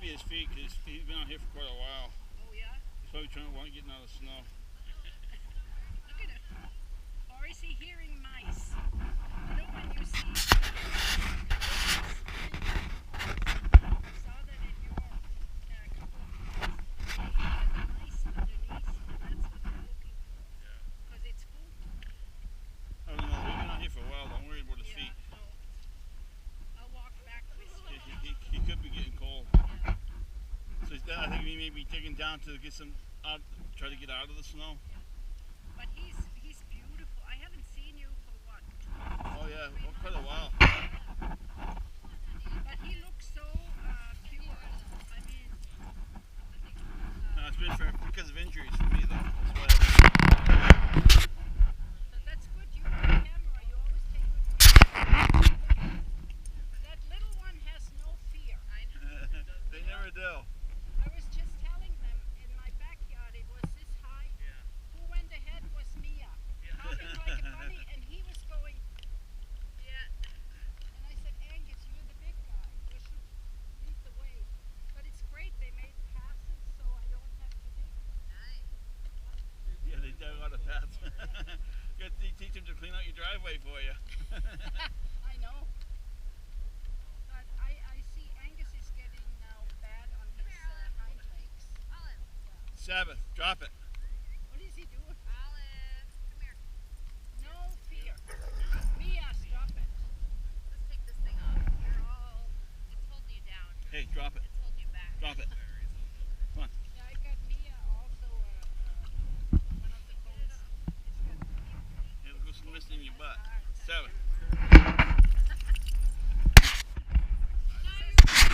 be his feet because he's been out here for quite a while. Oh yeah? He's probably trying to get out of the snow. Look at it. Or is he hearing mice? You know when you see I saw that in your couple of videos. They had mice underneath, and that's what they're looking for. Because it's full. I don't know. We've been out here for a while. Don't worry about his feet. No. I'll walk back with you. He could be getting cold. So I think he may be digging down to get some out, try to get out of the snow. But he's beautiful. I haven't seen you for what? Oh yeah, quite a while. But he looks so pure. I mean, No, it's been because of injuries for me though. but that's good. You have a camera. You always take good pictures. That little one has no fear. They never do. I was just telling them in my backyard it was this high. Yeah. Who went ahead was Mia, hopping like a bunny, and he was going. Yeah. And I said, Angus, you're the big guy. You should lead the way. But it's great. They made passes, so I don't have to dig. Nice. Yeah, they dug out a path. You got to teach them to clean out your driveway for you. I know. But I see Angus is getting now bad on his hind legs. Olive, Sabbath, drop it. What is he doing? Olive, come here. No fear. Mia, stop it. Let's take this thing off. It's holding you down. Hey, drop it. It's holding you back. Drop it. Come on. Yeah, I got Mia also one of the cones. Hey, look what's missing in your butt. Sabbath.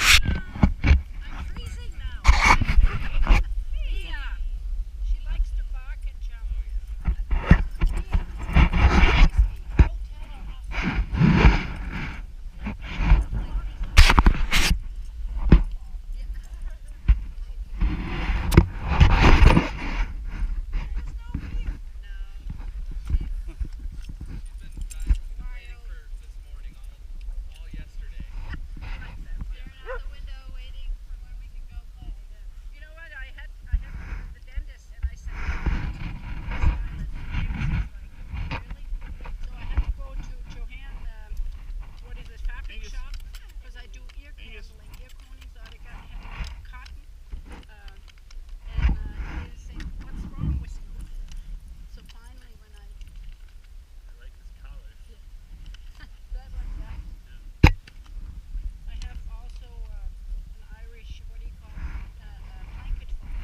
I'm freezing now. Mia, she likes to bark and jump. Don't tell her. Waiting for this morning all yesterday. Staring out the window, waiting for when we can go play. You know what? I had the dentist, and I said, really? So I had to go to Johann, what is it, fabric Angus. shop, because I do ear Angus. candling, ear coning, so I got cotton, and he was saying, what's wrong with you? So finally, when I I like his collar. that like that. I have also an Irish, what do you call it, blanket foam.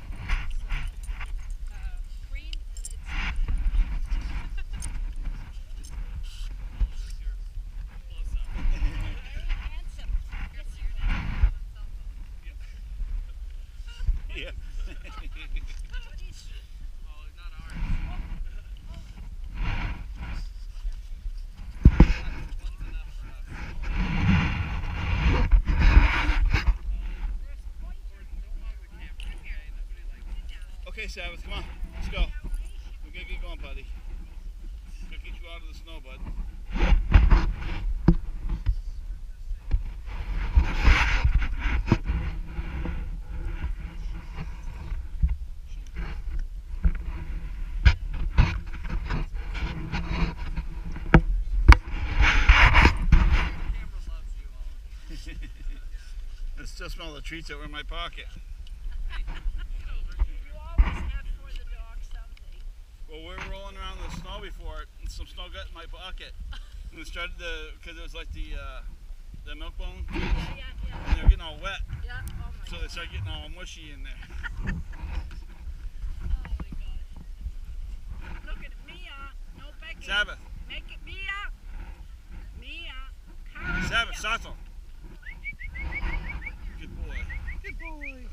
It's green and it's Close up. very handsome. Yes, you are. Yeah. What is Oh, not ours. One's enough for us. there's pointer. Don't hog the camera, okay? Nobody likes it. Okay, Sabbath, come on. Let's go. We gotta get going, buddy. Gotta get you out of the snow, bud. Camera loves you all. I still smell the treats that were in my pocket. You always have for the dog something. Well, we were rolling around in the snow before, and some snow got in my pocket. And it started to, because it was like the milk bone, and Yeah. they were getting all wet. Yeah, oh my So they started getting all mushy in there. Oh my gosh. Look at Mia, no begging. Sabbath. Make it Mia. Mia. Carry Sabbath, Mia. Sato. Good boy. Good boy.